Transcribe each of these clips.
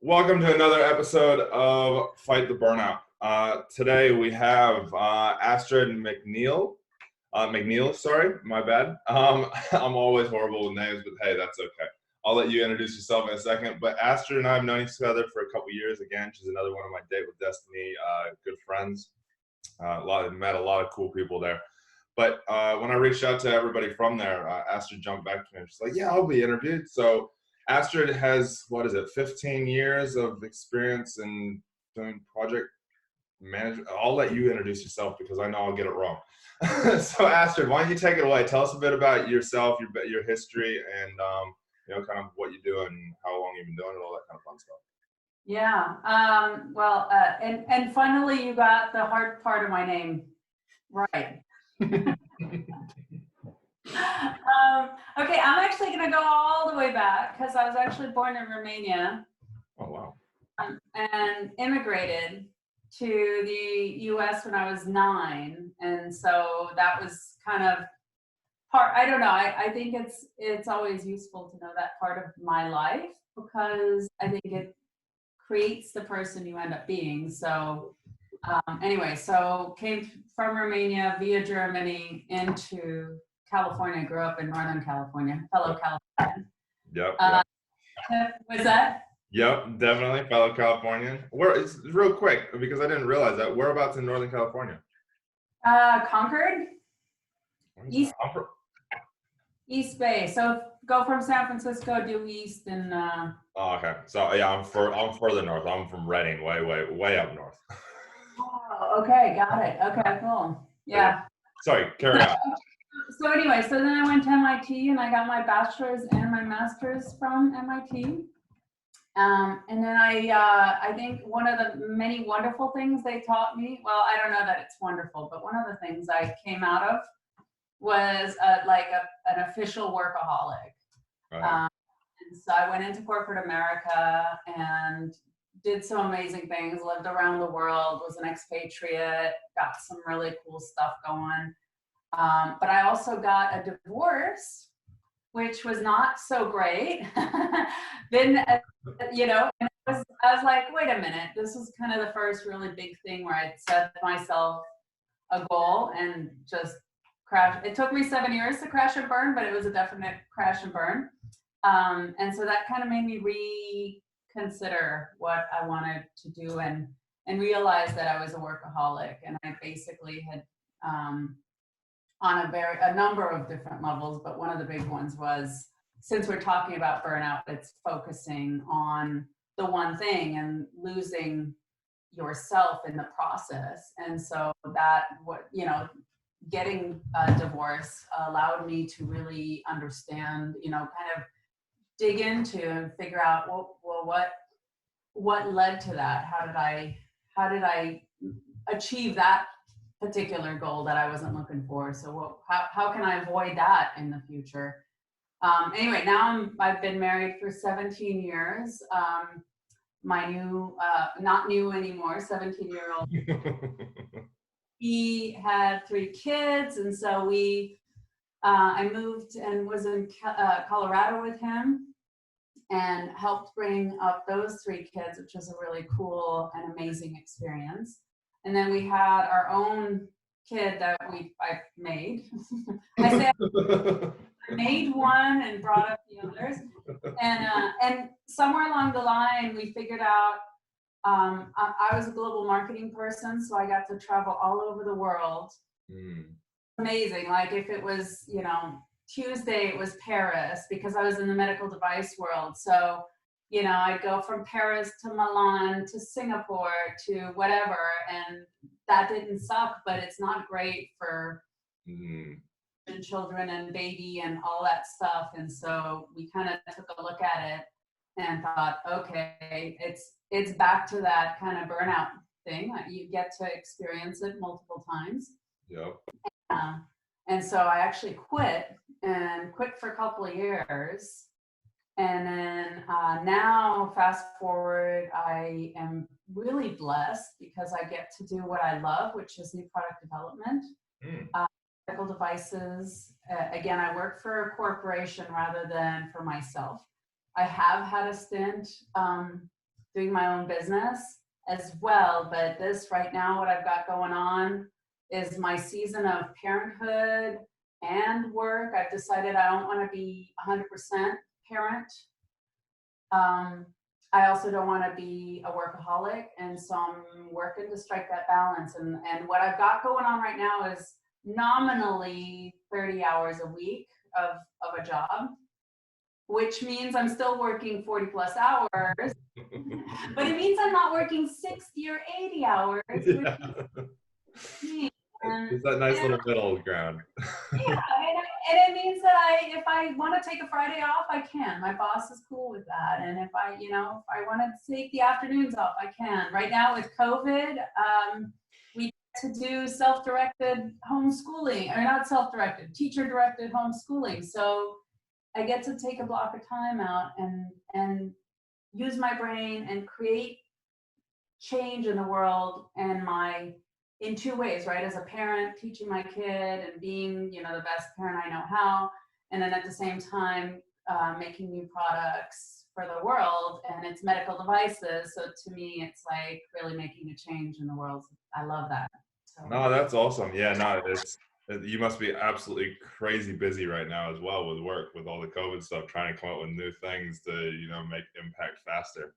Welcome to another episode of Fight the Burnout. Today we have Astrid McNeil, sorry, my bad. I'm always horrible with names, but hey, that's okay. I'll let you introduce yourself in a second. But Astrid and I have known each other for a couple years. Again, she's another one of my Date with Destiny good friends. Met a lot of cool people there. But when I reached out to everybody from there, Astrid jumped back to me and she's like, "Yeah, I'll be interviewed." So Astrid has, 15 years of experience in doing project management. I'll let you introduce yourself because I know I'll get it wrong. So Astrid, why don't you take it away? Tell us a bit about yourself, your history, and kind of what you do and how long you've been doing it, all that kind of fun stuff. Yeah. And finally, you got the hard part of my name right. Okay, I'm actually going to go all the way back because I was actually born in Romania. Oh, wow. And immigrated to the U.S. when I was 9. And so that was kind of part, I don't know, I think it's always useful to know that part of my life because I think it creates the person you end up being. So anyway, so came from Romania via Germany into California, grew up in Northern California, fellow Californian. Yep. Was that? Yep, definitely, fellow Californian. It's real quick because I didn't realize that. Whereabouts in Northern California? Concord. East Bay. So go from San Francisco due east and. Oh, okay. So yeah, I'm further north. I'm from Redding, way up north. Oh, okay, got it. Okay, cool. Yeah. Sorry, carry on. So anyway, so then I went to MIT and I got my bachelor's and my master's from MIT. And then I think one of the many wonderful things they taught me, well, I don't know that it's wonderful, but one of the things I came out of was an official workaholic. Right. And so I went into corporate America and did some amazing things, lived around the world, was an expatriate, got some really cool stuff going. But I also got a divorce, which was not so great. Then, and I was like, wait a minute, this was kind of the first really big thing where I'd set myself a goal and just crash. It took me 7 years to crash and burn, but it was a definite crash and burn. And so that kind of made me reconsider what I wanted to do and realize that I was a workaholic. And I basically had, on a number of different levels, but one of the big ones was, since we're talking about burnout, it's focusing on the one thing and losing yourself in the process. And so that, getting a divorce allowed me to really understand, kind of dig into and figure out, what led to that? How did I achieve that particular goal that I wasn't looking for? So how can I avoid that in the future? Anyway, now I've been married for 17 years. My new, not new anymore, 17-year-old. He had 3 kids, and so I moved and was in Colorado with him and helped bring up those 3 kids, which was a really cool and amazing experience. And then we had our own kid that I made. I say I made one and brought up the others. And somewhere along the line, we figured out I was a global marketing person, so I got to travel all over the world. Amazing. Like if it was, Tuesday, it was Paris because I was in the medical device world. So, I'd go from Paris to Milan to Singapore to whatever. And that didn't suck, but it's not great for children and baby and all that stuff. And so we kind of took a look at it and thought, okay, it's back to that kind of burnout thing. You get to experience it multiple times. Yep. And so I actually quit for a couple of years. And then now, fast forward, I am really blessed because I get to do what I love, which is new product development, medical devices. Again, I work for a corporation rather than for myself. I have had a stint doing my own business as well. But this right now, what I've got going on is my season of parenthood and work. I've decided I don't want to be 100% parent. I also don't want to be a workaholic. And so I'm working to strike that balance. And what I've got going on right now is nominally 30 hours a week of a job, which means I'm still working 40 plus hours, but it means I'm not working 60 or 80 hours. Yeah. It's that nice little middle ground. Yeah, and it means that if I want to take a Friday off, I can. My boss is cool with that. And if I want to take the afternoons off, I can. Right now with COVID, we get to do self-directed homeschooling, or not self-directed, teacher-directed homeschooling. So I get to take a block of time out and use my brain and create change in the world in two ways, right? As a parent, teaching my kid and being, the best parent I know how. And then at the same time, making new products for the world, and it's medical devices. So to me, it's like really making a change in the world. I love that. So. No, that's awesome. Yeah, no, you must be absolutely crazy busy right now as well with work, with all the COVID stuff, trying to come up with new things to, make impact faster.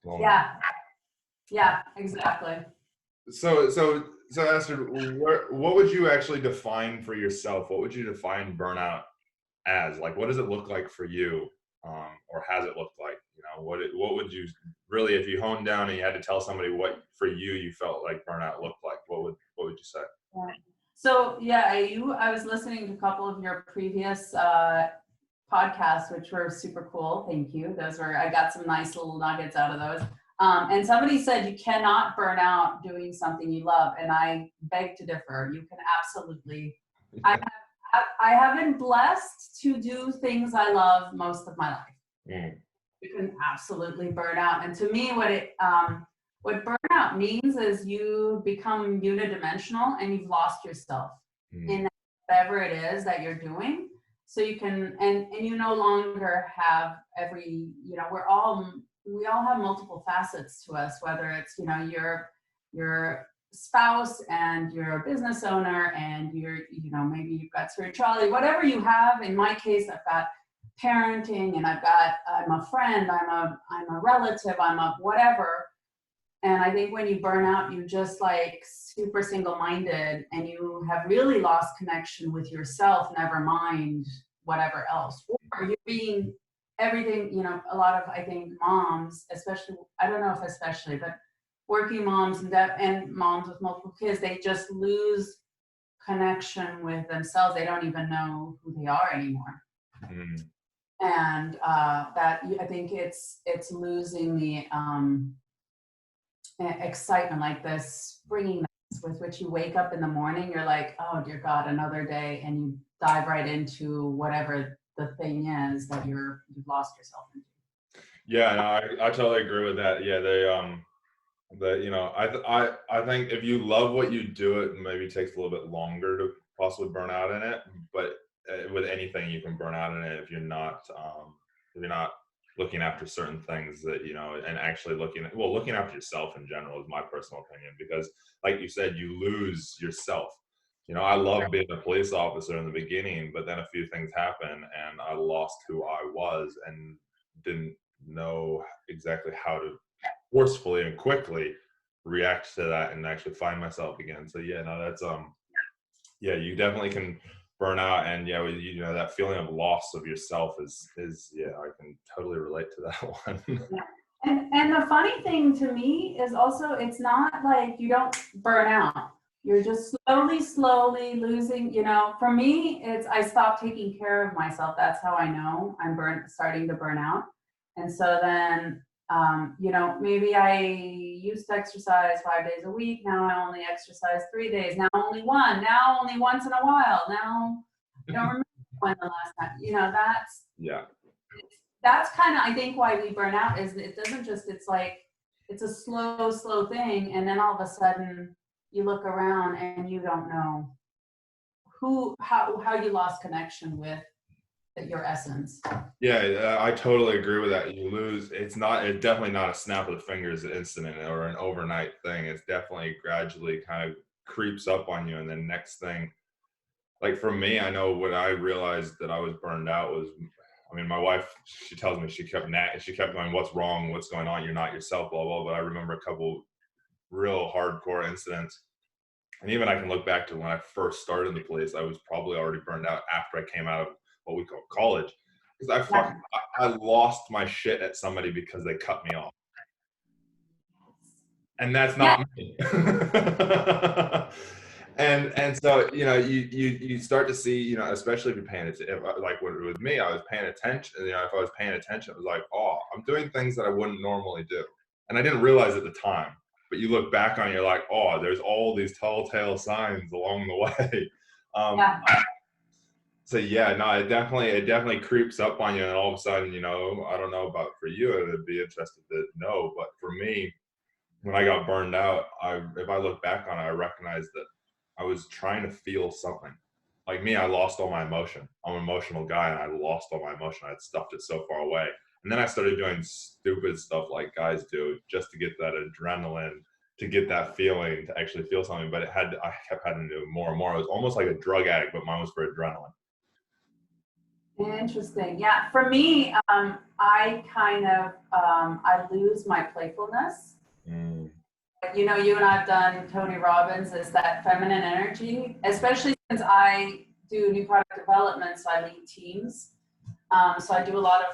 Well, yeah, exactly. So Astrid, what would you actually define for yourself? What would you define burnout as? Like, what does it look like for you? Or has it looked like? What would you really, if you honed down and you had to tell somebody what for you felt like burnout looked like, what would you say? Yeah. So I was listening to a couple of your previous podcasts, which were super cool. Thank you. I got some nice little nuggets out of those. And somebody said you cannot burn out doing something you love, and I beg to differ. You can absolutely. I have been blessed to do things I love most of my life. Mm. You can absolutely burn out, and to me, what burnout means is you become unidimensional and you've lost yourself in whatever it is that you're doing. So you can, and you no longer have we all have multiple facets to us, whether it's, your spouse and you're a business owner and maybe you've got spirituality, whatever you have. In my case, I've got parenting, and I'm a friend, I'm a relative, I'm a whatever. And I think when you burn out, you just like super single-minded and you have really lost connection with yourself, never mind whatever else. Or you're being everything, a lot of, I think, moms, especially, I don't know if especially, but working moms and moms with multiple kids, they just lose connection with themselves. They don't even know who they are anymore. Mm. And that, I think it's losing the excitement, like this springing with which you wake up in the morning. You're like, oh dear God, another day, and you dive right into whatever the thing is that you've lost yourself into. Yeah, no, I totally agree with that. Yeah, I think if you love what you do, it maybe takes a little bit longer to possibly burn out in it. But with anything, you can burn out in it if you're not looking after certain things that, and actually looking after yourself in general is my personal opinion, because like you said, you lose yourself. I love being a police officer in the beginning, but then a few things happened and I lost who I was and didn't know exactly how to forcefully and quickly react to that and actually find myself again. So yeah, no, that's you definitely can burn out, and that feeling of loss of yourself is I can totally relate to that one. Yeah. And the funny thing to me is also, it's not like you don't burn out. You're just slowly losing, for me, I stopped taking care of myself. That's how I know I'm starting to burn out. And so then, maybe I used to exercise 5 days a week. Now I only exercise 3 days. Now only one. Now only once in a while. Now I don't remember when the last time. That's kind of, I think, why we burn out, is it doesn't just, it's like, it's a slow thing. And then all of a sudden you look around and you don't know how you lost connection with your essence. Yeah, I totally agree with that. You lose. It's definitely not a snap of the fingers incident or an overnight thing. It's definitely gradually kind of creeps up on you. And then next thing, like for me, I know when I realized that I was burned out was, I mean, my wife, she tells me she kept going, what's wrong? What's going on? You're not yourself, blah, blah. But I remember a couple real hardcore incidents. And even I can look back to when I first started in the police, I was probably already burned out after I came out of what we call college. Because I lost my shit at somebody because they cut me off. And that's not me. And so, you know, you start to see, you know, especially if you're paying attention, like with me, I was paying attention, you know, if I was paying attention, it was like, oh, I'm doing things that I wouldn't normally do. And I didn't realize at the time, but you look back on it, you're like, oh, there's all these telltale signs along the way. So yeah, no, it definitely creeps up on you, and all of a sudden, you know, I don't know about for you, I'd be interested to know, but for me, when I got burned out, if I look back on it, I recognize that I was trying to feel something. Like me, I lost all my emotion. I'm an emotional guy, and I lost all my emotion. I had stuffed it so far away. And then I started doing stupid stuff like guys do just to get that adrenaline, to get that feeling, to actually feel something. But I kept having to do more and more. It was almost like a drug addict, but mine was for adrenaline. Interesting. Yeah. For me, I kind of, I lose my playfulness. You know, you and I've done Tony Robbins, is that feminine energy, especially since I do new product development, so I lead teams. So I do a lot of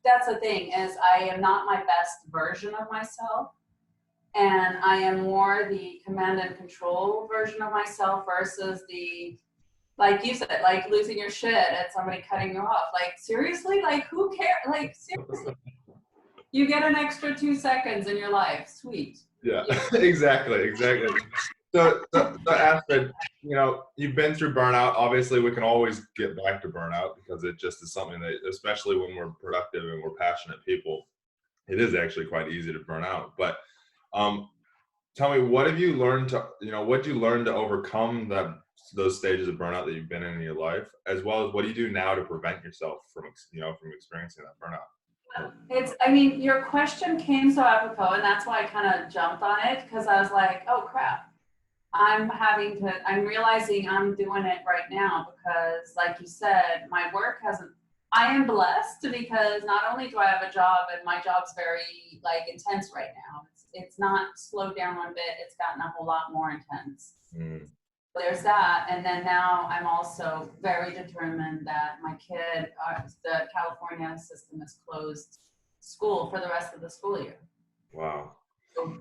that's the thing, is I am not my best version of myself. And I am more the command and control version of myself versus the, like you said, like losing your shit at somebody cutting you off. Like, seriously? Like, who cares? Like, seriously? You get an extra 2 seconds in your life. Sweet. Yeah, exactly. So Astrid, you know, you've been through burnout. Obviously, we can always get back to burnout because it just is something that, especially when we're productive and we're passionate people, it is actually quite easy to burn out. But tell me, what did you learn to overcome those stages of burnout that you've been in your life, as well as what do you do now to prevent yourself from experiencing that burnout? Your question came so apropos, and that's why I kind of jumped on it, because I was like, oh crap, I'm realizing I'm doing it right now because, like you said, my work I am blessed because not only do I have a job, and my job's very intense right now. It's not slowed down one bit. It's gotten a whole lot more intense. There's that. And then now I'm also very determined that my kid, the California system has closed school for the rest of the school year. Wow. So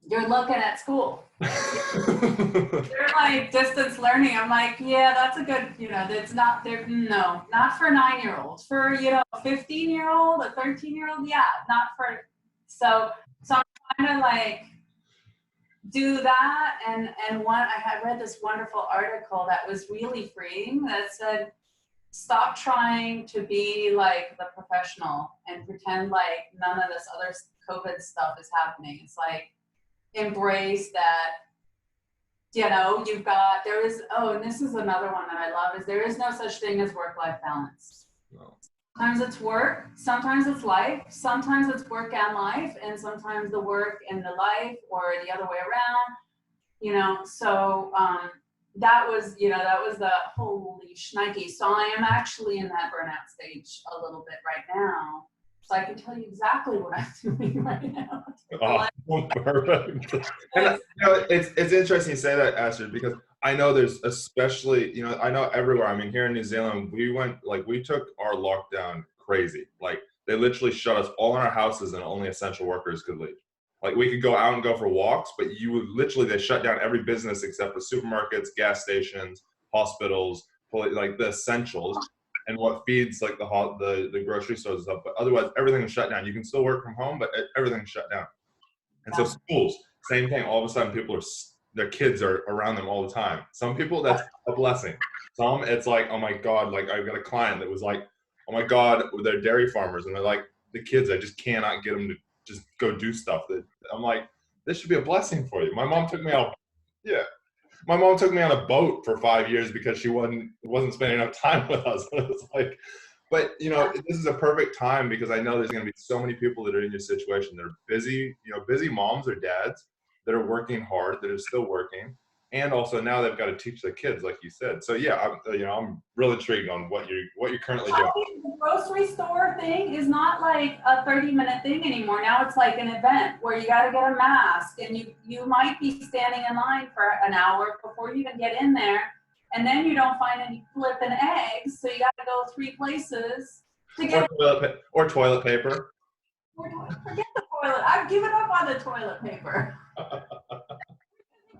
you're looking at school. They're like distance learning. I'm like, yeah, that's a good, it's not there. No, not for 9-year-olds. For, 15-year-old, a 13-year-old. Yeah, not for, so I'm trying to do that. And I had read this wonderful article that was really freeing that said, stop trying to be like the professional and pretend like none of this other COVID stuff is happening. It's like, embrace that, and this is another one that I love, is there is no such thing as work-life balance. No. Sometimes it's work, sometimes it's life, sometimes it's work and life, and sometimes the work and the life, or the other way around, so that was the holy shnikey. So I am actually in that burnout stage a little bit right now. So I can tell you exactly what I'm doing right now. Oh, perfect. And it's interesting you say that, Astrid, because I know there's especially, I know everywhere. I mean, here in New Zealand, we took our lockdown crazy. Like, they literally shut us all in our houses and only essential workers could leave. Like, we could go out and go for walks, but they shut down every business except for supermarkets, gas stations, hospitals, like the essentials. And what feeds like the grocery stores and stuff, but otherwise everything is shut down. You can still work from home, but everything's shut down. And so schools, same thing. All of a sudden, their kids are around them all the time. Some people, that's a blessing. Some, it's like, oh my God, like I've got a client that was like, oh my God, they're dairy farmers, and they're like, the kids, I just cannot get them to just go do stuff. That I'm like, this should be a blessing for you. My mom took me out. Yeah. My mom took me on a boat for 5 years because she wasn't spending enough time with us. It was like, but this is a perfect time because I know there's going to be so many people that are in your situation. They're busy, busy moms or dads that are working hard, that are still working. And also now they've got to teach their kids, like you said. So yeah, I'm really intrigued on what you're currently doing. The grocery store thing is not like a 30-minute thing anymore. Now it's like an event where you got to get a mask, and you might be standing in line for an hour before you even get in there, and then you don't find any flipping eggs, so you got to go 3 places to get toilet paper. Forget the toilet. I've given up on the toilet paper.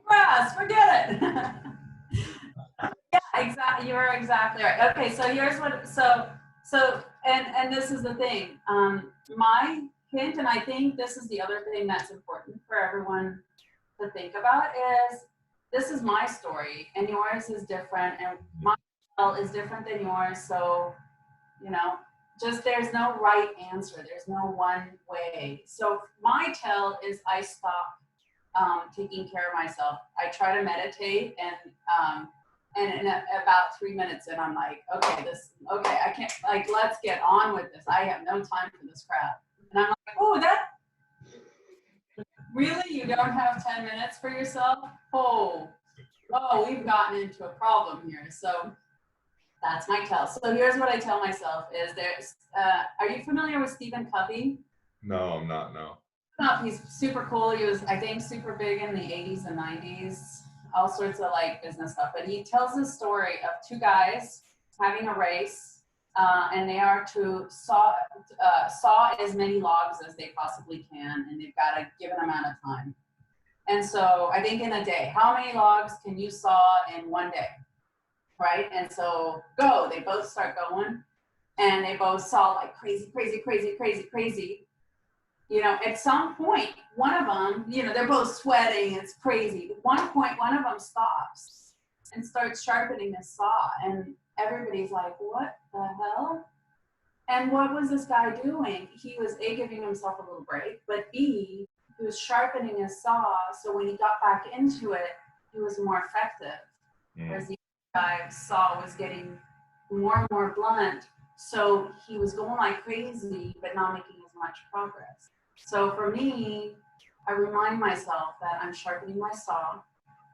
Grass, forget it. Yeah, exactly. You're exactly right. Okay, so here's what. And this is the thing. My hint, and I think this is the other thing that's important for everyone to think about, is this is my story, and yours is different, and my tale is different than yours. So, just there's no right answer. There's no one way. So my tell is I stopped taking care of myself. I try to meditate, and in about 3 minutes in, I'm like, okay, I can't, like, let's get on with this. I have no time for this crap. And I'm like, oh, really? You don't have 10 minutes for yourself? Oh, we've gotten into a problem here. So that's my tell. So here's what I tell myself is are you familiar with Stephen Covey? No, I'm not, no. He's super cool. He was, I think, super big in the 80s and 90s, all sorts of like business stuff. But he tells this story of 2 guys having a race, and they are to saw as many logs as they possibly can, and they've got a given amount of time. And so I think in a day, how many logs can you saw in one day? Right? And so they both start going, and they both saw like crazy. At some point, one of them, they're both sweating, it's crazy. At one point, one of them stops and starts sharpening his saw, and everybody's like, what the hell? And what was this guy doing? He was A, giving himself a little break, but B, he was sharpening his saw, so when he got back into it, he was more effective. Whereas the other guy's saw was getting more and more blunt, so he was going like crazy, but not making as much progress. So for me, I remind myself that I'm sharpening my saw.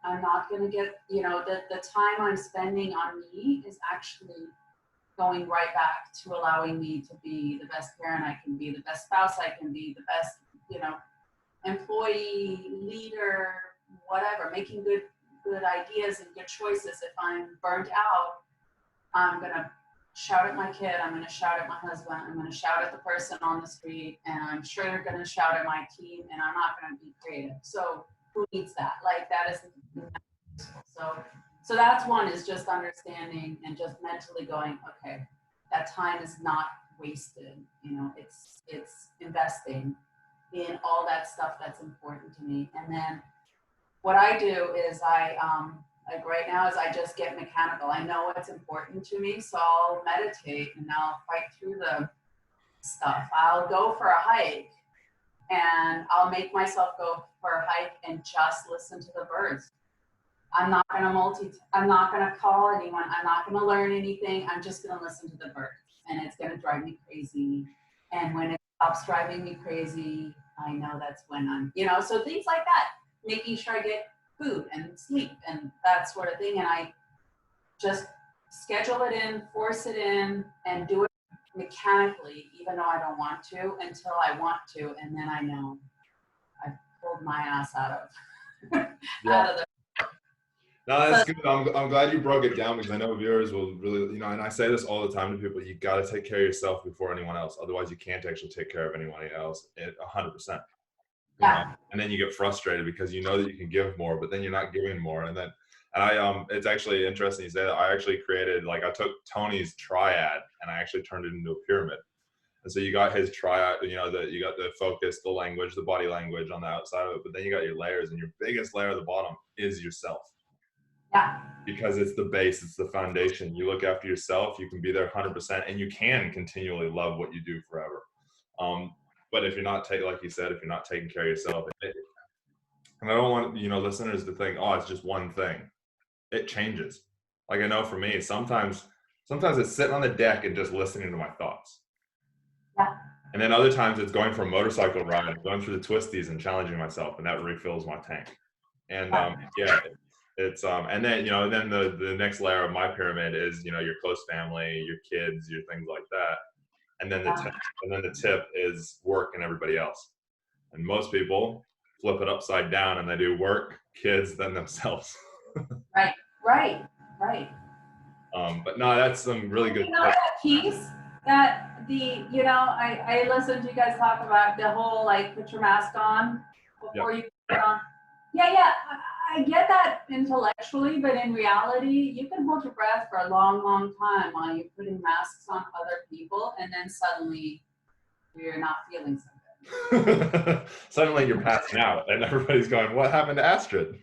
I'm not going to get, the time I'm spending on me is actually going right back to allowing me to be the best parent I can be, the best spouse I can be, the best, employee, leader, whatever, making good ideas and good choices. If I'm burnt out, I'm going to shout at my kid, I'm going to shout at my husband, I'm going to shout at the person on the street, and I'm sure they're going to shout at my team, and I'm not going to be creative. So who needs that? Like, that isn't useful. So that's one, is just understanding and just mentally going, okay, that time is not wasted. It's investing in all that stuff that's important to me. And then what I do is like right now is I just get mechanical. I know what's important to me, so I'll meditate and I'll fight through the stuff. I'll go for a hike, and I'll make myself go for a hike and just listen to the birds. I'm not going to I'm not going to call anyone. I'm not going to learn anything. I'm just going to listen to the birds, and it's going to drive me crazy. And when it stops driving me crazy, I know that's when I'm, so things like that, making sure I get food and sleep and that sort of thing. And I just schedule it in, force it in, and do it mechanically, even though I don't want to, until I want to. And then I know I've pulled my ass out of the. No, that's good. I'm glad you broke it down, because I know viewers will really, and I say this all the time to people, you got to take care of yourself before anyone else. Otherwise you can't actually take care of anyone else 100%. Yeah. And then you get frustrated because you know that you can give more, but then you're not giving more. And it's actually interesting you say that. I actually created, I took Tony's triad and I actually turned it into a pyramid. And so you got his triad, you got the focus, the language, the body language on the outside of it, but then you got your layers, and your biggest layer at the bottom is yourself. Yeah. Because it's the base, it's the foundation. You look after yourself, you can be there 100%, and you can continually love what you do forever. But if you're not like you said, if you're not taking care of yourself, and I don't want listeners to think, oh, it's just one thing. it changes. Like I know for me, sometimes it's sitting on the deck and just listening to my thoughts. Yeah. And then other times it's going for a motorcycle ride, going through the twisties and challenging myself, and that refills my tank. And it's and then then the next layer of my pyramid is your close family, your kids, your things like that. And then the tip is work and everybody else. And most people flip it upside down and they do work, kids, then themselves. Right. But no, that's some really good that piece that I listened to you guys talk about the whole like put your mask on before you put it on. Yeah, I get that intellectually, but in reality, you can hold your breath for a long, long time while you're putting masks on other people, and then suddenly you're not feeling so good. Suddenly you're passing out, and everybody's going, "What happened to Astrid?"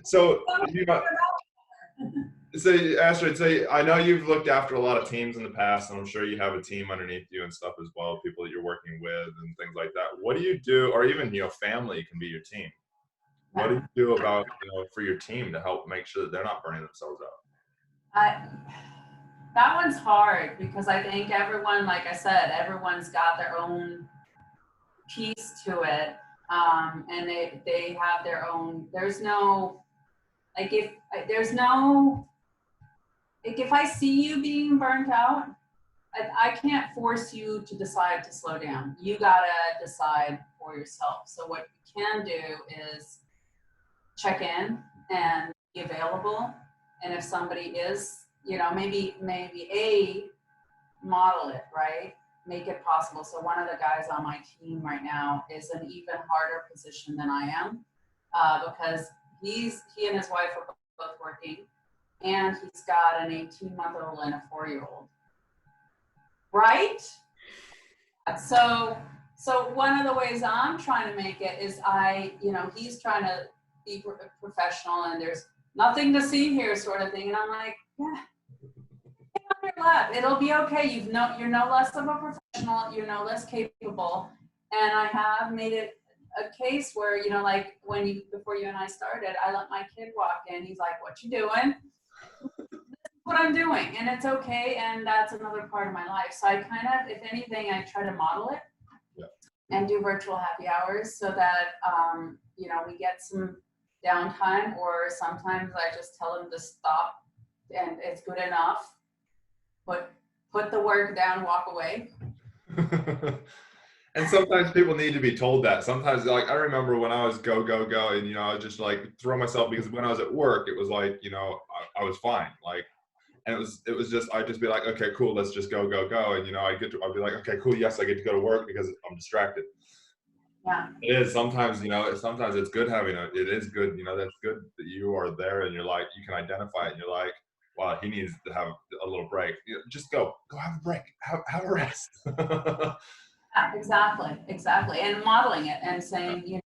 So Astrid, I know you've looked after a lot of teams in the past, and I'm sure you have a team underneath you and stuff as well, people that you're working with and things like that. What do you do, or even family can be your team? What do you do about for your team to help make sure that they're not burning themselves out? That one's hard because I think everyone, like I said, everyone's got their own piece to it, and they have their own. There's no like if I see you being burnt out, I can't force you to decide to slow down. You gotta decide for yourself. So what you can do is check in and be available. And if somebody is, maybe model it, right? Make it possible. So one of the guys on my team right now is an even harder position than I am, because he and his wife are both working, and he's got an 18-month-old and a 4-year-old. Right? So one of the ways I'm trying to make it is he's trying to be professional and there's nothing to see here sort of thing. And I'm like, yeah, get on your lap. It'll be okay. You're no less of a professional. You're no less capable. And I have made it a case where, like before you and I started, I let my kid walk in. He's like, what you doing? What I'm doing, and it's okay, and that's another part of my life. So I kind of, if anything, I try to model it and do virtual happy hours so that we get some downtime, or sometimes I just tell them to stop and it's good enough. Put the work down, walk away. And sometimes people need to be told that. Sometimes, like, I remember when I was go, and, I was just like throw myself, because when I was at work, it was like, I was fine. Like, and it was just, I'd just be like, okay, cool, let's just go. And, I'd be like, okay, cool. Yes, I get to go to work because I'm distracted. Yeah. It is sometimes, sometimes it's good having it is good, that's good that you are there and you're like, you can identify it and you're like, wow, he needs to have a little break. Just go have a break, have a rest. Yeah, exactly. And modeling it and saying,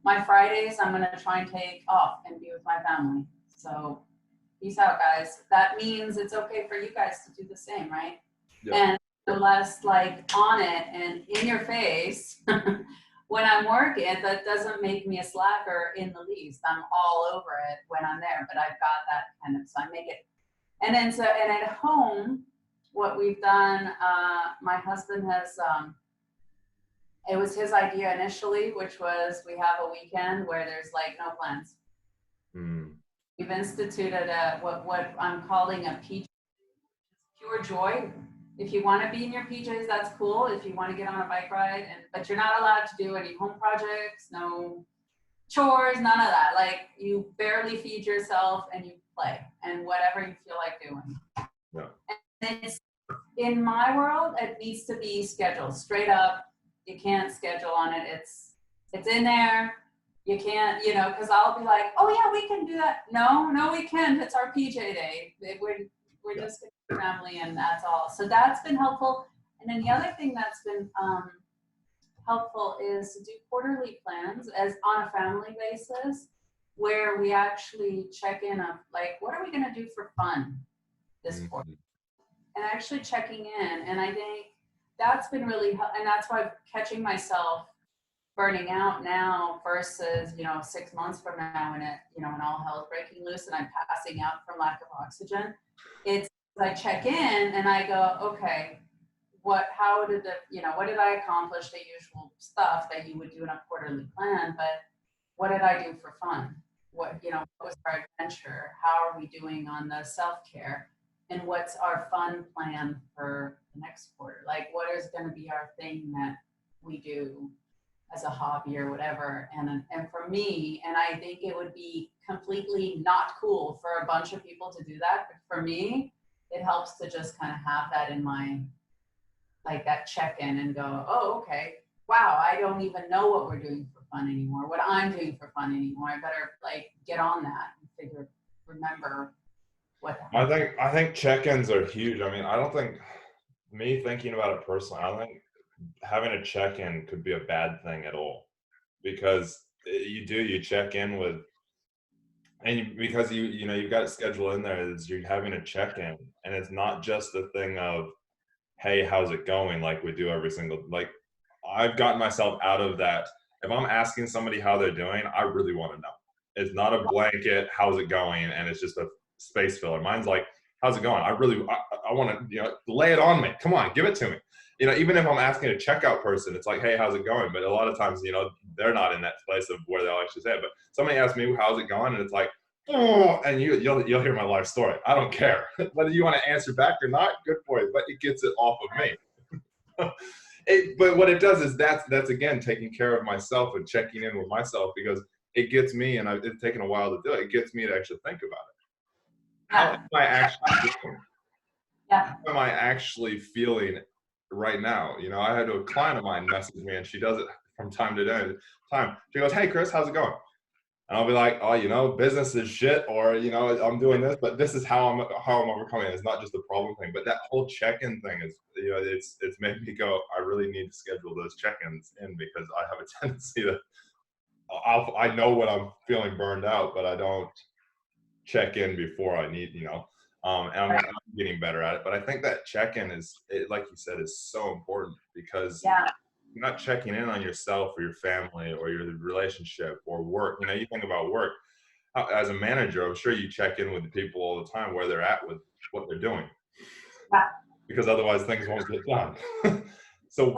my Fridays, I'm going to try and take off and be with my family. So peace out, guys. That means it's okay for you guys to do the same, right? Yeah. And less like on it and in your face when I'm working, that doesn't make me a slacker in the least. I'm all over it when I'm there, but I've got that kind of, so I make it. And then, and at home, what we've done, my husband has, it was his idea initially, which was we have a weekend where there's like no plans. We've instituted what I'm calling a PJ, pure joy. If you want to be in your PJs, that's cool. If you want to get on a bike ride, but you're not allowed to do any home projects, no chores, none of that. Like, you barely feed yourself and you play and whatever you feel like doing. Yeah. And it's, in my world, it needs to be scheduled straight up. You can't schedule on it. It's in there. You can't, because I'll be like, oh yeah, we can do that. No, we can't. It's our PJ day. We're just a family, and that's all. So that's been helpful. And then the other thing that's been helpful is to do quarterly plans as on a family basis, where we actually check in on like, what are we going to do for fun this quarter? And actually checking in. And I think that's been really, and that's why I'm catching myself burning out now versus, 6 months from now when when all hell's breaking loose and I'm passing out from lack of oxygen. It's I check in and I go, okay, what did I accomplish? The usual stuff that you would do in a quarterly plan, but what did I do for fun? What was our adventure? How are we doing on the self-care? And what's our fun plan for the next quarter? Like, what is going to be our thing that we do as a hobby or whatever? And for me, and I think it would be completely not cool for a bunch of people to do that, but for me, it helps to just kind of have that in my, like, that check-in and go, oh, okay, wow, I don't even know what we're doing for fun anymore, what I'm doing for fun anymore. I better get on that and remember what the heck. I think check-ins are huge. I mean, I don't think, me thinking about it personally, I don't think having a check-in could be a bad thing at all, because you check in with, and because you've got it scheduled in there, is you're having a check-in, and it's not just a thing of, hey, how's it going? Like we do every single, like I've gotten myself out of that. If I'm asking somebody how they're doing, I really want to know. It's not a blanket, how's it going? And it's just a space filler. Mine's like, how's it going? I want to, lay it on me. Come on, give it to me. Even if I'm asking a checkout person, it's like, hey, how's it going? But a lot of times, they're not in that place of where they'll actually say it. But somebody asks me, how's it going? And it's like, oh, and you'll hear my life story. I don't care whether you want to answer back or not. Good for you, but it gets it off of me. But what it does is that's again taking care of myself and checking in with myself, because it gets me, and it's taken a while to do it. It gets me to actually think about it. How am I actually doing? Yeah. How am I actually feeling right now? I had a client of mine message me, and she does it from time to time. She goes, "Hey, Chris, how's it going?" And I'll be like, "Oh, business is shit," or I'm doing this, but this is how I'm overcoming it. It's not just a problem thing, but that whole check-in thing is, it's made me go, I really need to schedule those check-ins in, because I have a tendency to, I know when I'm feeling burned out, but I don't check in before I need, and I'm getting better at it. But I think that check-in like you said, is so important, because you're not checking in on yourself or your family or your relationship or work. You think about work as a manager, I'm sure you check in with the people all the time where they're at with what they're doing, because otherwise things won't get done. So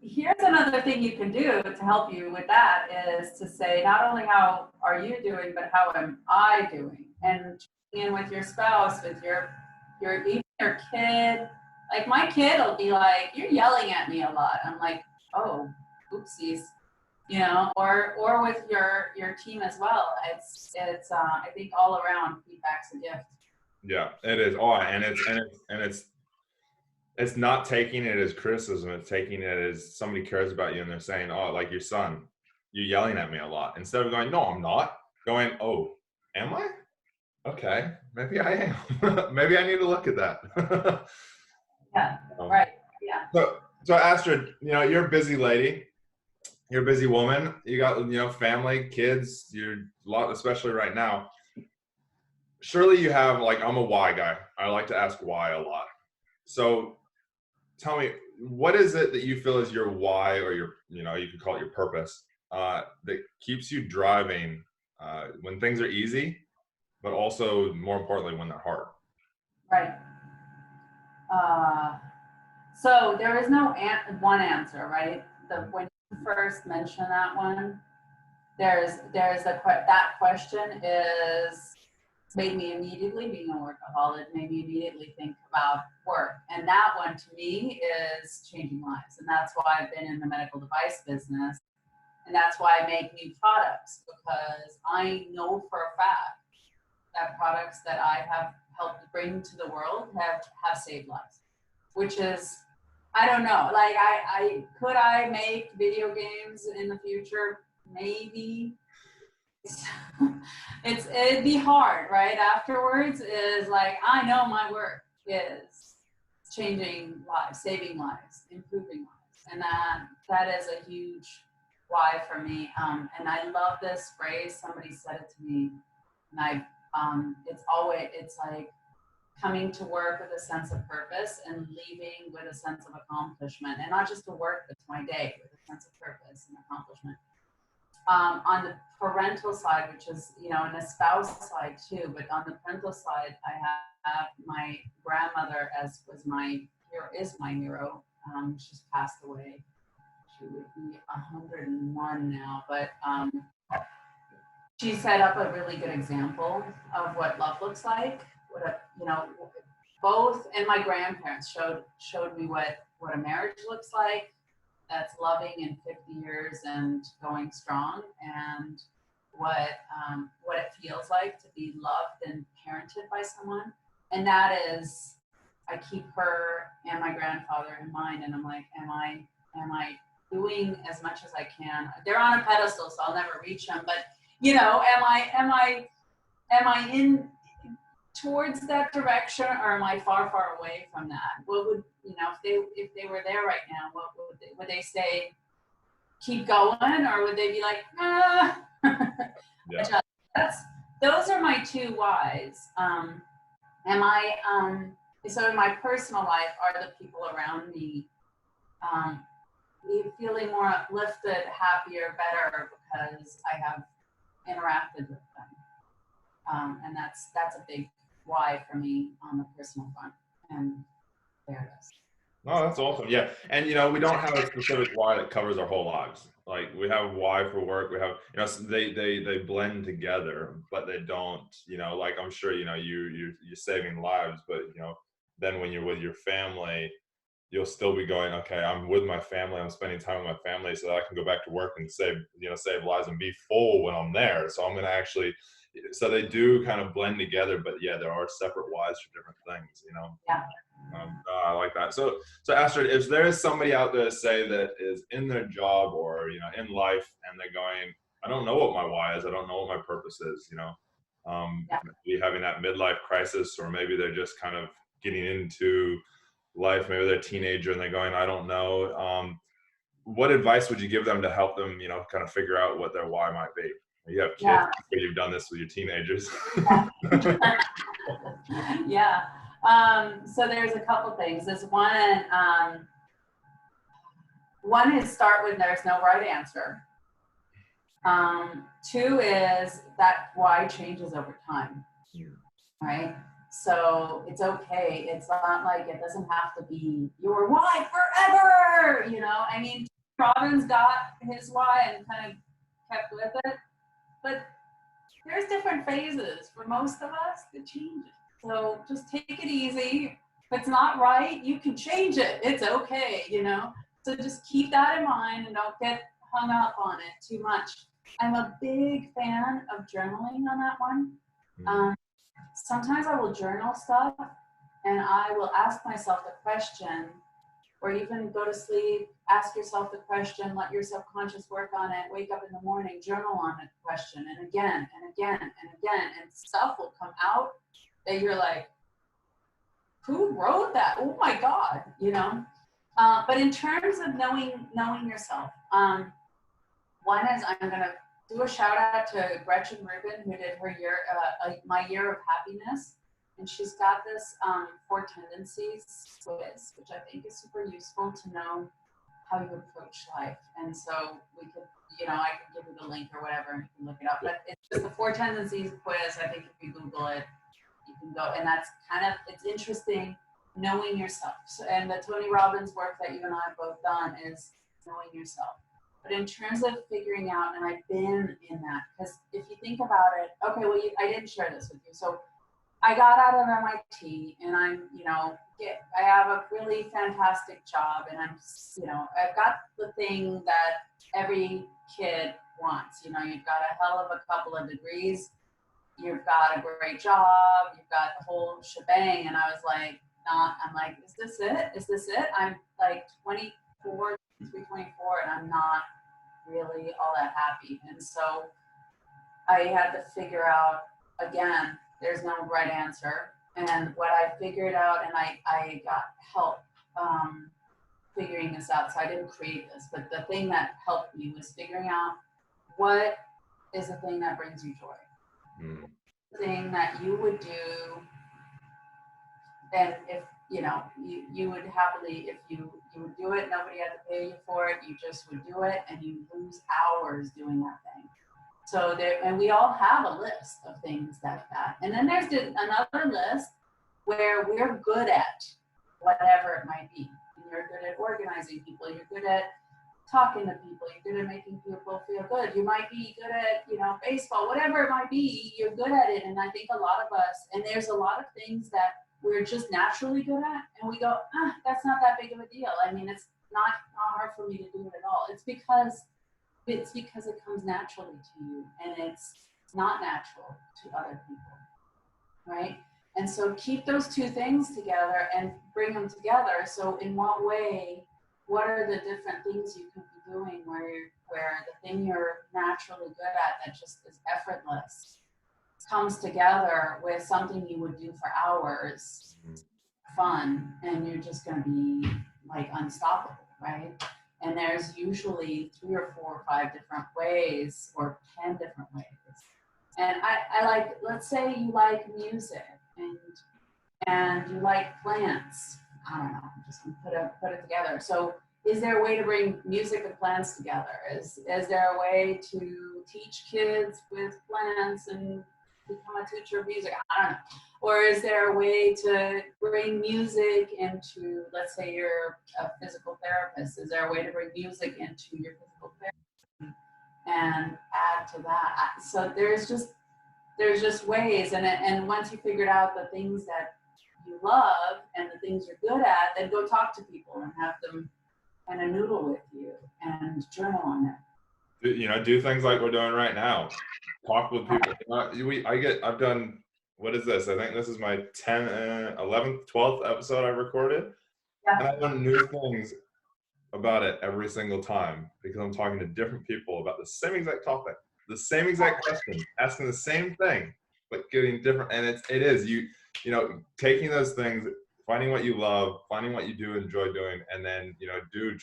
here's another thing you can do to help you with that, is to say, not only how are you doing, but how am I doing? And checking in with your spouse, with even your kid. Like, my kid will be like, "You're yelling at me a lot." I'm like, "Oh, oopsies," or with your team as well. It's I think all around feedback's a gift. Yeah, it is. Oh, and it's not taking it as criticism. It's taking it as somebody cares about you, and they're saying, "Oh, like your son, you're yelling at me a lot." Instead of going, "No, I'm not," going, "Oh, am I? Okay, maybe I am." Maybe I need to look at that. Yeah. Right. Yeah. So Astrid, you're a busy lady. You're a busy woman. You got, family, kids. You're a lot, especially right now. Surely you have, like, I'm a why guy. I like to ask why a lot. So tell me, what is it that you feel is your why, or your, you could call it your purpose, that keeps you driving when things are easy, but also more importantly when they're hard? Right. So there is no one answer, right? When you first mention that one, that question made me immediately, being a workaholic, made me immediately think about work. And that one to me is changing lives. And that's why I've been in the medical device business. And that's why I make new products, because I know for a fact that products that I have helped bring to the world have saved lives, which is, I don't know, like, could I make video games in the future? Maybe. It'd be hard, right? Afterwards is like, I know my work is changing lives, saving lives, improving lives. And that is a huge why for me. And I love this phrase. Somebody said it to me, and it's like, coming to work with a sense of purpose and leaving with a sense of accomplishment, and not just to work, but to my day with a sense of purpose and accomplishment. On the parental side, which is, and the spouse side too, but on the parental side, I have my grandmother is my hero. She's passed away. She would be 101 now, but she set up a really good example of what love looks like. Both, and my grandparents showed me what a marriage looks like. That's loving in 50 years and going strong, and what it feels like to be loved and parented by someone. And that is, I keep her and my grandfather in mind, and I'm like, am I doing as much as I can? They're on a pedestal, so I'll never reach them, but am I in towards that direction, or am I far, far away from that? What would, if they were there right now, what would they say, keep going, or would they be like, ah? Yeah. Those are my two whys. So in my personal life, are the people around me feeling more uplifted, happier, better because I have interacted with them? And that's a big why for me on the personal front. And there it is. Oh, that's awesome. Yeah. And, we don't have a specific why that covers our whole lives. Like, we have why for work. We have, they blend together, but they don't, like, I'm sure, you're saving lives, but, then when you're with your family, you'll still be going, okay, I'm with my family. I'm spending time with my family so that I can go back to work and save lives and be full when I'm there. So I'm going to actually, so they do kind of blend together, but yeah, there are separate whys for different things, Yeah. I like that. So Astrid, if there is somebody out there, say, that is in their job or, in life, and they're going, I don't know what my why is. I don't know what my purpose is, maybe having that midlife crisis, or maybe they're just kind of getting into life. Maybe they're a teenager and they're going, I don't know. What advice would you give them to help them, kind of figure out what their why might be? You have kids, Yeah. you've done this with your teenagers. Yeah. So there's a couple things. There's one is start with there's no right answer. Two is that why changes over time, right? So it's okay. It's not like it doesn't have to be your why forever. I mean, Robbins got his why and kind of kept with it, but there's different phases for most of us that change it. So just take it easy. If it's not right, you can change it. It's okay, So just keep that in mind and don't get hung up on it too much. I'm a big fan of journaling on that one. Sometimes I will journal stuff and I will ask myself the question, or even go to sleep, ask yourself the question, let your subconscious work on it, wake up in the morning, journal on the question, and again, and again, and again, and stuff will come out that you're like, who wrote that? Oh my God, But in terms of knowing yourself, one is I'm gonna do a shout out to Gretchen Rubin, who did her my year of happiness. And she's got this 4 tendencies quiz, which I think is super useful to know how you approach life. And so we could, I could give you the link or whatever, and you can look it up. But it's just the 4 tendencies quiz. I think if you Google it, you can go. And that's it's interesting knowing yourself. So, and the Tony Robbins work that you and I have both done is knowing yourself. But in terms of figuring out, and I've been in that, because if you think about it, okay, well, I didn't share this with you. So I got out of MIT and I'm, I have a really fantastic job, and I'm, I've got the thing that every kid wants. You've got a hell of a couple of degrees, you've got a great job, you've got the whole shebang. And I was like, I'm like, is this it? Is this it? I'm like 24, and I'm not really all that happy. And so I had to figure out, again, there's no right answer. And what I figured out, and I got help figuring this out. So I didn't create this, but the thing that helped me was figuring out what is the thing that brings you joy. The thing that you would do and if you would happily, if you would do it, nobody had to pay you for it, you just would do it, and you lose hours doing that thing. So there, and we all have a list of things like that. And then there's another list where we're good at whatever it might be. And you're good at organizing people, you're good at talking to people, you're good at making people feel good. You might be good at, baseball, whatever it might be, you're good at it. And I think a lot of us, and there's a lot of things that we're just naturally good at, and we go, that's not that big of a deal. I mean, it's not hard for me to do it at all. It's because it comes naturally to you, and it's not natural to other people, right? And so keep those two things together and bring them together. So in what are the different things you can be doing where the thing you're naturally good at that just is effortless comes together with something you would do for hours, fun, and you're just going to be like unstoppable, right? And there's usually 3 or 4 or 5 different ways, or 10 different ways. And I like, let's say you like music and you like plants. I don't know, I'm just gonna put it together. So is there a way to bring music and plants together? Is there a way to teach kids with plants and become a teacher of music? I don't know. Or is there a way to bring music into, let's say you're a physical therapist, is there a way to bring music into your physical therapy and add to that? So there's just ways, and once you figured out the things that you love and the things you're good at, then go talk to people and have them kind of noodle with you and journal on it. Do things like we're doing right now. Talk with people. I've done, what is this? I think this is my 11th, 12th episode I recorded. Yeah. And I learn new things about it every single time because I'm talking to different people about the same exact topic, the same exact question, asking the same thing, but getting different. And it is taking those things, finding what you love, finding what you do enjoy doing, and then get them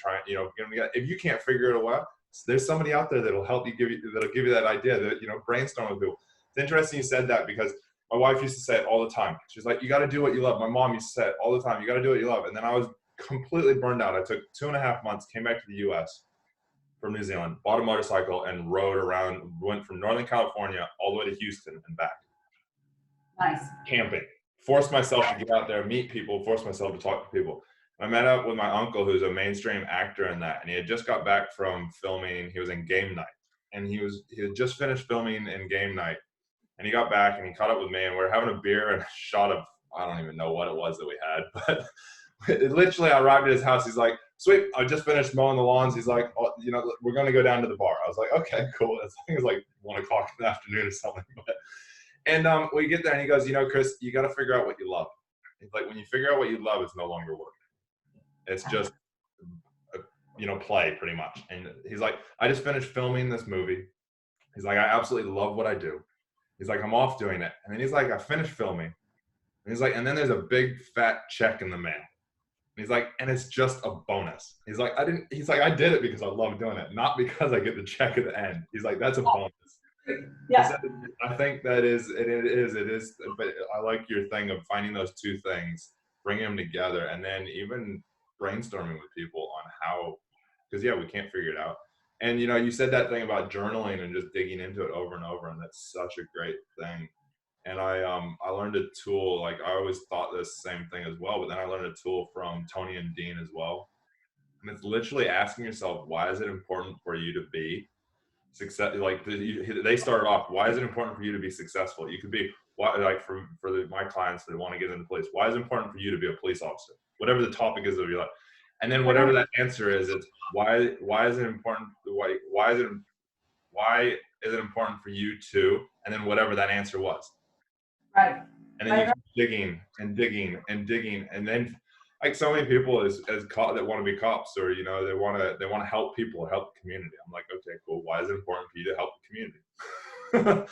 together. If you can't figure it out, there's somebody out there that'll help you, that'll give you that idea, that brainstorm with people. It's interesting you said that, because my wife used to say it all the time. She's like, you got to do what you love. My mom used to say it all the time. You got to do what you love. And then I was completely burned out. I took 2.5 months, came back to the US from New Zealand, bought a motorcycle and rode around, went from Northern California all the way to Houston and back. Nice. Camping. Forced myself to get out there, meet people, forced myself to talk to people. I met up with my uncle, who's a mainstream actor in that, and he had just got back from filming. He was in Game Night, and he had just finished filming in Game Night, and he got back and he caught up with me, and we were having a beer and a shot of, I don't even know what it was that we had, but literally I arrived at his house. He's like, sweet, I just finished mowing the lawns. He's like, we're going to go down to the bar. I was like, okay, cool. I think it was like 1 o'clock in the afternoon or something. And we get there and he goes, Chris, you got to figure out what you love. He's like, when you figure out what you love, it's no longer work. It's just, play pretty much. And he's like, I just finished filming this movie. He's like, I absolutely love what I do. He's like, I'm off doing it. And then he's like, I finished filming. And he's like, and then there's a big fat check in the mail. And he's like, and it's just a bonus. He's like, I did it because I love doing it, not because I get the check at the end. He's like, that's a bonus. Yeah. I think that is, it is, but I like your thing of finding those two things, bringing them together, and then even brainstorming with people on how, because we can't figure it out. And you said that thing about journaling and just digging into it over and over, and that's such a great thing. And I learned a tool, like I always thought this same thing as well, but then I learned a tool from Tony and Dean as well. And it's literally asking yourself, why is it important for you to be success? Like they started off, why is it important for you to be successful? You could be, my clients that want to get into police, why is it important for you to be a police officer? Whatever the topic is of your life. And then whatever that answer is, it's why is it important? Why is it important for you to? And then whatever that answer was. Right. And then you keep digging and digging and digging, and then like so many people that want to be cops, or they want to help people, help the community. I'm like, okay, cool. Why is it important for you to help the community?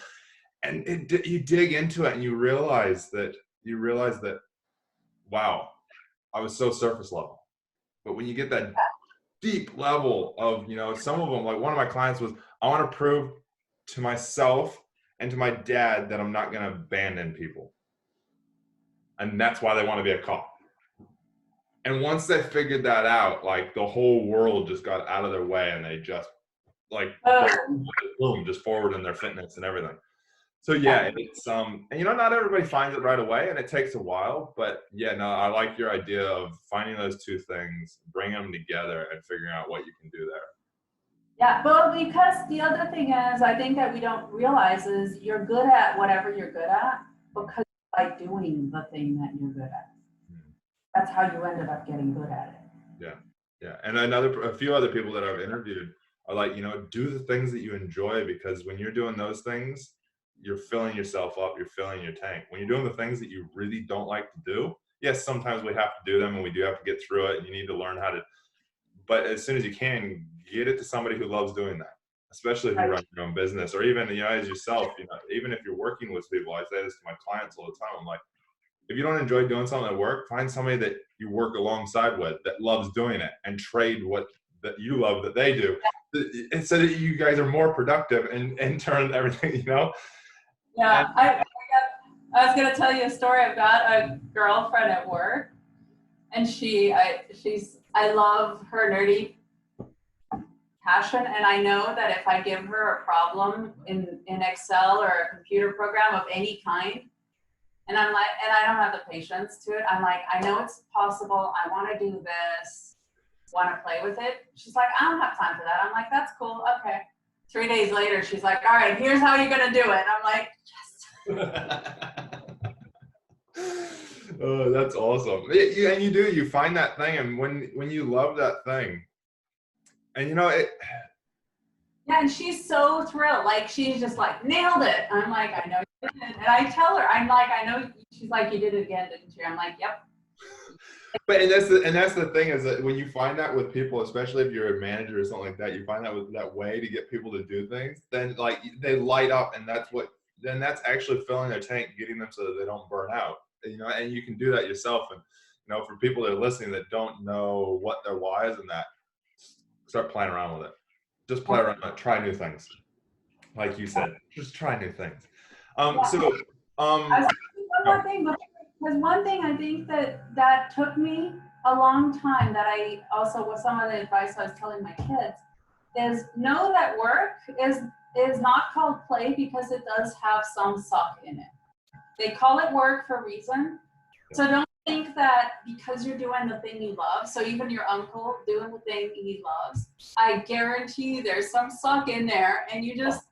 And you dig into it, and you realize that wow, I was so surface level. But when you get that deep level of some of them, like one of my clients was, I want to prove to myself and to my dad that I'm not going to abandon people. and that's why they want to be a cop. And once they figured that out, like the whole world just got out of their way, and they just like boom, just forward in their fitness and everything. So yeah, it's and you know, not everybody finds it right away, and it takes a while. But yeah, no, I like your idea of finding those two things, bringing them together, and figuring out what you can do there. Yeah, well, because the other thing is, I think that we don't realize is you're good at whatever you're good at because by doing the thing that you're good at. That's how you ended up getting good at it. Yeah, yeah. And a few other people that I've interviewed are like, you know, do the things that you enjoy, because when you're doing those things, you're filling yourself up, you're filling your tank. When you're doing the things that you really don't like to do, yes, sometimes we have to do them and we do have to get through it, and you need to learn how to, but as soon as you can, get it to somebody who loves doing that, especially if you run your own business, or even, you know, as yourself, you know, even if you're working with people. I say this to my clients all the time. I'm like, if you don't enjoy doing something at work, find somebody that you work alongside with that loves doing it, and trade what that you love that they do, so that you guys are more productive and in turn everything, you know? Yeah, I was gonna tell you a story. I've got a girlfriend at work, and I love her nerdy passion, and I know that if I give her a problem in Excel or a computer program of any kind, and I'm like, and I don't have the patience to it, I'm like, I know it's possible, I want to do this, want to play with it. She's like, I don't have time for that. I'm like, that's cool, okay. 3 days later, she's like, all right, here's how you're gonna do it. I'm like, yes. Oh, that's awesome. And you find that thing, and when you love that thing, and you know it. Yeah, and she's so thrilled. Like, she's just like, nailed it. I'm like, I know you did. And I tell her, I'm like, I know. She's like, you did it again, didn't you? I'm like, yep. But and that's the thing, is that when you find that with people, especially if you're a manager or something like that, you find that with that way to get people to do things, then like they light up, and that's actually filling their tank, getting them so that they don't burn out. You know, and you can do that yourself. And you know, for people that are listening that don't know what their why is in that, start playing around with it. Just play around with it. Try new things. Like you said, just try new things. I was thinking one more thing, because one thing I think that took me a long time, that I also, with some of the advice I was telling my kids, is know that work is not called play because it does have some suck in it. They call it work for a reason. So don't think that because you're doing the thing you love, so even your uncle doing the thing he loves, I guarantee you there's some suck in there, and you just,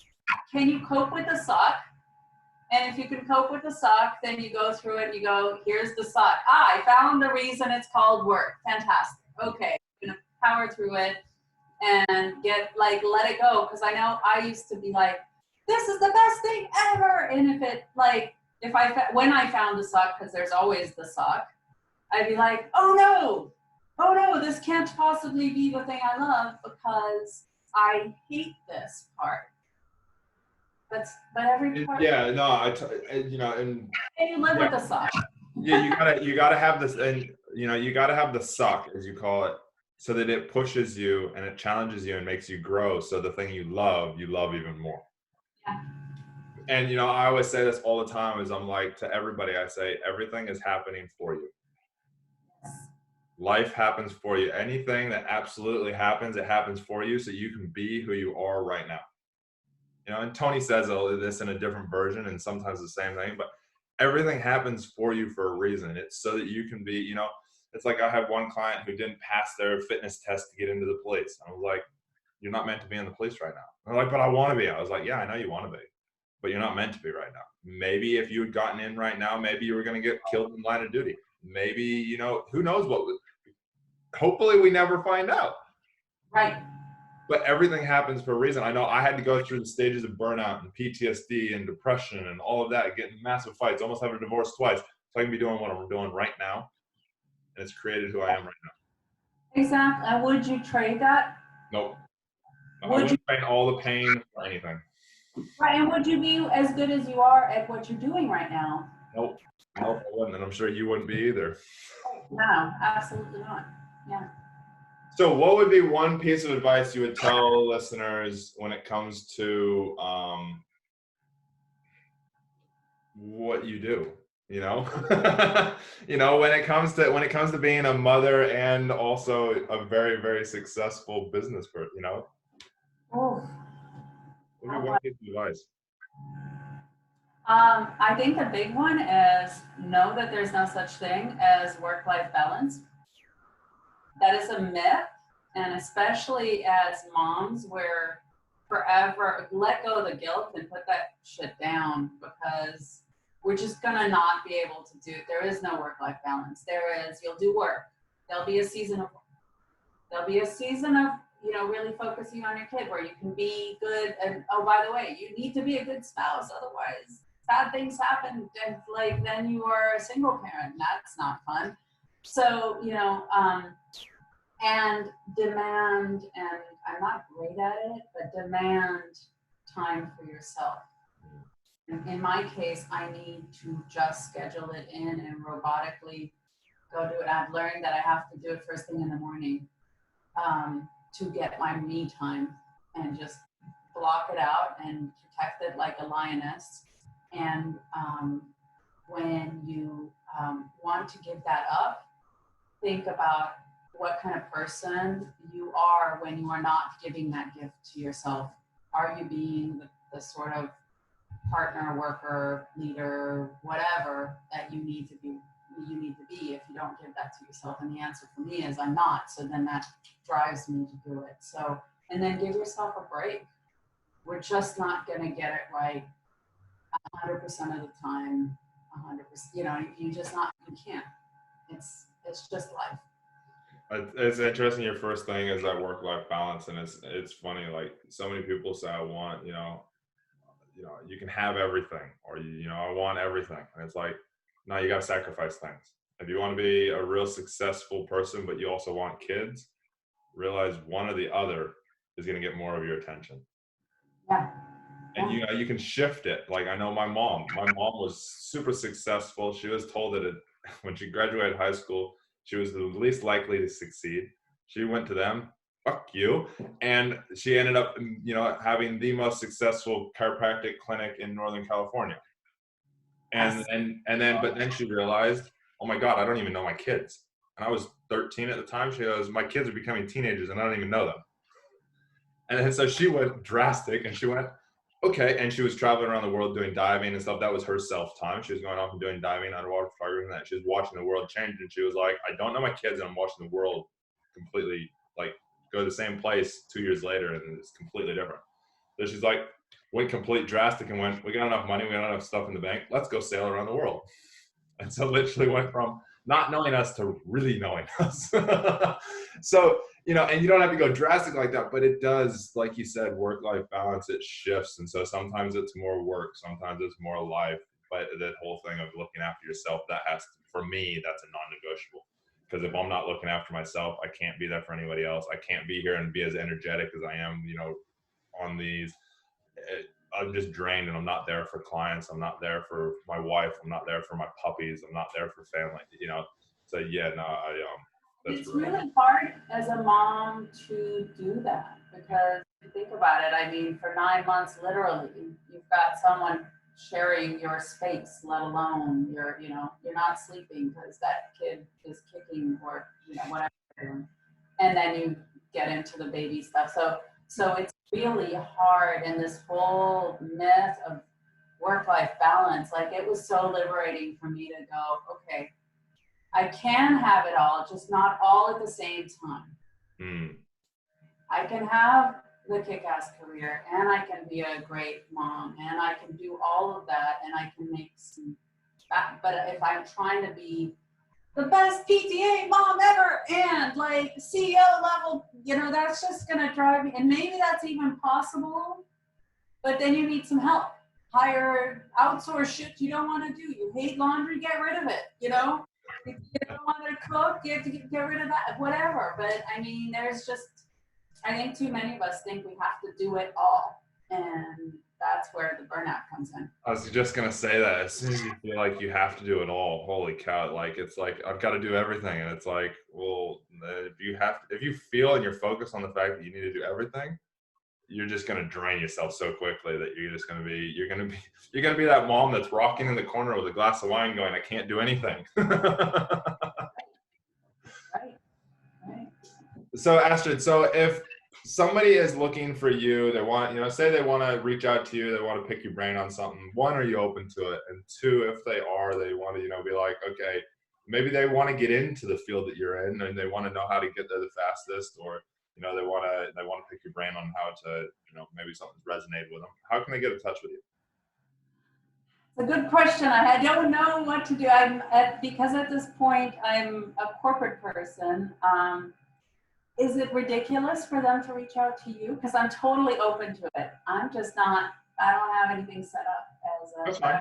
can you cope with the suck? And if you can cope with the suck, then you go through it and you go, here's the suck. I found the reason it's called work. Fantastic. Okay, I'm gonna power through it and let it go. Because I know I used to be like, this is the best thing ever. And when I found the suck, because there's always the suck, I'd be like, oh no, this can't possibly be the thing I love because I hate this part. But every part. Yeah, no, you know, and you live with the suck. Yeah, you gotta have this, and you know, you gotta have the suck, as you call it, so that it pushes you and it challenges you and makes you grow. So the thing you love even more. Yeah. And you know, I always say this all the time, is I'm like, to everybody, I say, everything is happening for you. Yes. Life happens for you. Anything that absolutely happens, it happens for you, so you can be who you are right now. You know, and Tony says this in a different version and sometimes the same thing, but everything happens for you for a reason. It's so that you can be, you know, it's like I had one client who didn't pass their fitness test to get into the police. I was like, you're not meant to be in the police right now. They're like, but I want to be. I was like, yeah, I know you want to be, but you're not meant to be right now. Maybe if you had gotten in right now, maybe you were going to get killed in line of duty. Maybe, you know, who knows what hopefully we never find out. Right. But everything happens for a reason. I know I had to go through the stages of burnout and PTSD and depression and all of that, getting massive fights, almost having a divorce twice, so I can be doing what I'm doing right now. And it's created who I am right now. Exactly. And would you trade that? Nope. I wouldn't trade all the pain for anything. Right. And would you be as good as you are at what you're doing right now? Nope, I wouldn't. And I'm sure you wouldn't be either. No, absolutely not. Yeah. So what would be one piece of advice you would tell listeners when it comes to what you do? you know. You know, when it comes to being a mother and also a very, very successful business person, you know. Oh, What would be one piece of advice? I think the big one is know that there's no such thing as work-life balance. That is a myth, and especially as moms, we're forever let go of the guilt and put that shit down, because we're just gonna not be able to do it. There is no work-life balance. There is, you'll do work. There'll be a season of really focusing on your kid where you can be good. And oh, by the way, you need to be a good spouse, otherwise bad things happen, and like then you are a single parent. That's not fun. So and demand, and I'm not great at it, but demand time for yourself. In my case, I need to just schedule it in and robotically go do it. I've learned that I have to do it first thing in the morning, to get my me time, and just block it out and protect it like a lioness. And when you want to give that up, think about what kind of person you are when you are not giving that gift to yourself. Are you being the sort of partner, worker, leader, whatever that you need to be if you don't give that to yourself? And the answer for me is I'm not. So then that drives me to do it. So, and then give yourself a break. We're just not going to get it right 100% of the time. 100%, you can't. It's just life. It's interesting. Your first thing is that work-life balance, and it's funny. Like so many people say, I want, you can have everything, or I want everything, and it's like, no, you got to sacrifice things. If you want to be a real successful person, but you also want kids, realize one or the other is going to get more of your attention. Yeah. And you can shift it. Like I know my mom was super successful. She was told that when she graduated high school, she was the least likely to succeed. She went to them, fuck you. And she ended up, having the most successful chiropractic clinic in Northern California. And but then she realized, oh my God, I don't even know my kids. And I was 13 at the time. She goes, my kids are becoming teenagers and I don't even know them. And then so she went drastic, and she went, okay. And she was traveling around the world doing diving and stuff. That was her self-time. She was going off and doing diving, underwater photography, and that. She was watching the world change. And she was like, I don't know my kids, and I'm watching the world completely, like, go to the same place 2 years later, and it's completely different. So she's like, went complete drastic and went, we got enough money, we got enough stuff in the bank, let's go sail around the world. And so literally went from not knowing us to really knowing us. So, and you don't have to go drastic like that, but it does, like you said, work-life balance, it shifts. And so sometimes it's more work, sometimes it's more life. But that whole thing of looking after yourself, for me, that's a non-negotiable. Because if I'm not looking after myself, I can't be there for anybody else. I can't be here and be as energetic as I am, on these. I'm just drained, and I'm not there for clients. I'm not there for my wife. I'm not there for my puppies. I'm not there for family, So yeah, no, it's really hard as a mom to do that, because if you think about it, I mean, for 9 months, literally, you've got someone sharing your space, let alone you're not sleeping because that kid is kicking or, whatever. And then you get into the baby stuff. So it's really hard. And this whole myth of work-life balance, like, it was so liberating for me to go, okay, I can have it all, just not all at the same time. I can have the kick-ass career, and I can be a great mom, and I can do all of that, and I can make some, but if I'm trying to be the best PTA mom ever and like CEO level, that's just gonna drive me. And maybe that's even possible, but then you need some help. Hire, outsource shit you don't want to do. You hate laundry, get rid of it. If you don't want to cook, get rid of that, whatever. But I mean, I think too many of us think we have to do it all. And that's where the burnout comes in. I was just going to say that as soon as you feel like you have to do it all, holy cow, like, it's like, I've got to do everything. And it's like, well, if you feel and you're focused on the fact that you need to do everything, you're just going to drain yourself so quickly that you're going to be that mom that's rocking in the corner with a glass of wine going, I can't do anything. Right. So Astrid, so if somebody is looking for you, they want, say they want to reach out to you, they want to pick your brain on something. One, are you open to it? And two, if they are, they want to, be like, okay, maybe they want to get into the field that you're in and they want to know how to get there the fastest, or, they want to pick your brain on how to, maybe something's resonated with them. How can they get in touch with you? It's a good question. I don't know what to do. Because at this point I'm a corporate person. Is it ridiculous for them to reach out to you? Because I'm totally open to it. I'm just not. I don't have anything set up as a. That's fine.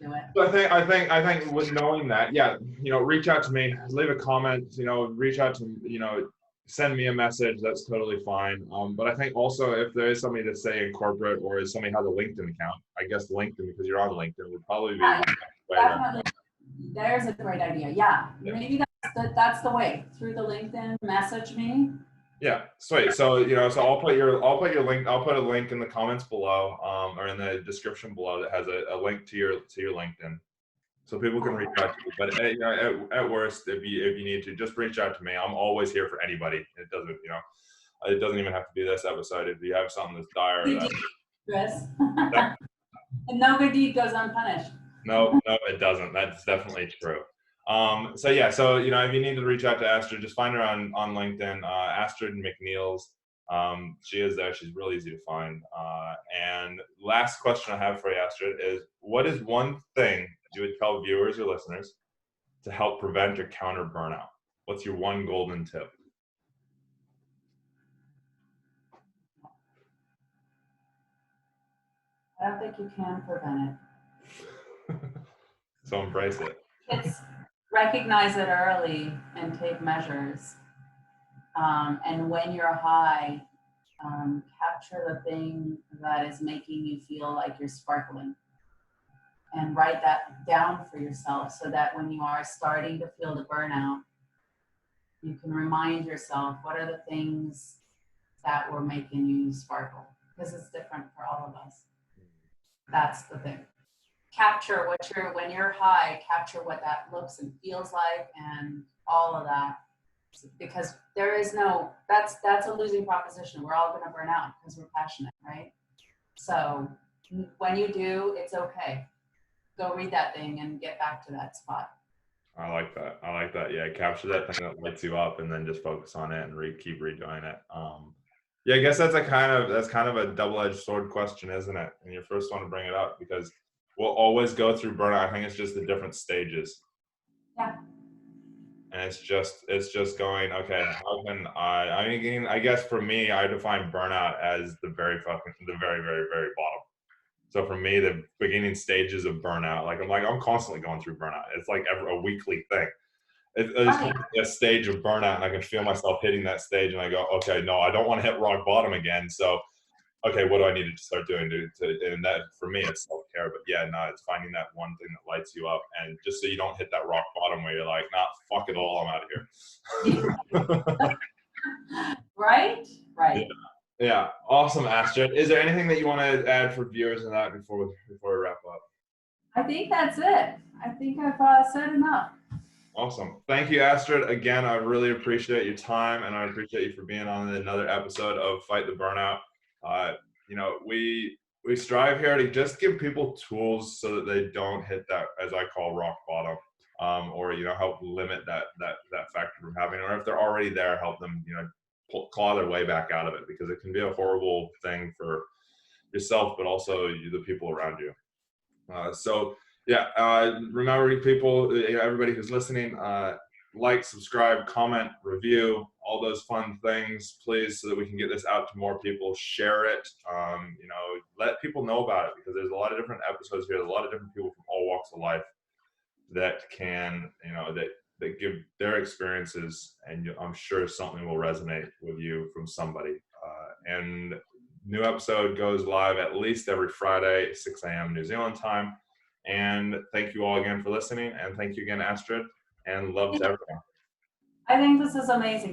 Do it. So I think with knowing that, yeah, reach out to me, leave a comment, reach out to, send me a message. That's totally fine. But I think also if there is somebody to say in corporate, or if somebody has a LinkedIn account, I guess LinkedIn, because you're on LinkedIn, would probably be the way definitely. There's a great idea. Yeah. Maybe that's the way, through the LinkedIn. Message me. Yeah, sweet. So so I'll put your link. I'll put a link in the comments below, or in the description below, that has a link to your LinkedIn, so people can reach out to you. But at worst, if you need to, just reach out to me. I'm always here for anybody. It doesn't even have to be this episode. If you have something that's dire, Chris. And no good deed goes unpunished. No, it doesn't. That's definitely true. So if you need to reach out to Astrid, just find her on LinkedIn, Astrid McNellis. She is there. She's really easy to find. And last question I have for you, Astrid, is what is one thing you would tell viewers or listeners to help prevent or counter burnout? What's your one golden tip? I don't think you can prevent it. So embrace it. It's recognize it early and take measures. And when you're high, capture the thing that is making you feel like you're sparkling. And write that down for yourself so that when you are starting to feel the burnout, you can remind yourself, what are the things that were making you sparkle? Because it's different for all of us. That's the thing. Capture when you're high, capture what that looks and feels like and all of that. Because there is that's a losing proposition. We're all gonna burn out because we're passionate, right? So when you do, it's okay. Go read that thing and get back to that spot. I like that. Yeah, capture that thing that lights you up, and then just focus on it and keep redoing it. I guess that's kind of a double-edged sword question, isn't it? And you first want to bring it up because we'll always go through burnout. I think it's just the different stages. Yeah. And it's just going, okay, how can I guess for me, I define burnout as the very, very, very bottom. So for me, the beginning stages of burnout, I'm constantly going through burnout. It's like a weekly thing. It's a stage of burnout, and I can feel myself hitting that stage, and I go, okay, no, I don't want to hit rock bottom again. So, okay, what do I need to start doing and that for me, it's self-care. But yeah, no, it's finding that one thing that lights you up, and just so you don't hit that rock bottom where you're like, nah, fuck it all, I'm out of here. Right. Yeah, awesome, Astrid. Is there anything that you want to add for viewers in that before we wrap up? I think that's it. I think I've said enough. Awesome. Thank you, Astrid. Again, I really appreciate your time, and I appreciate you for being on another episode of Fight the Burnout. We strive here to just give people tools so that they don't hit that, as I call, rock bottom, or help limit that factor from happening, or if they're already there, help them claw their way back out of it, because it can be a horrible thing for yourself, but also the people around you. Remember, people, everybody who's listening, like, subscribe, comment, review, all those fun things, please, so that we can get this out to more people. Share it, let people know about it, because there's a lot of different episodes here. There's a lot of different people from all walks of life that can, that give their experiences, and I'm sure something will resonate with you from somebody. And new episode goes live at least every Friday, 6 a.m. New Zealand time. And thank you all again for listening. And thank you again, Astrid. And love to everyone. I think this is amazing.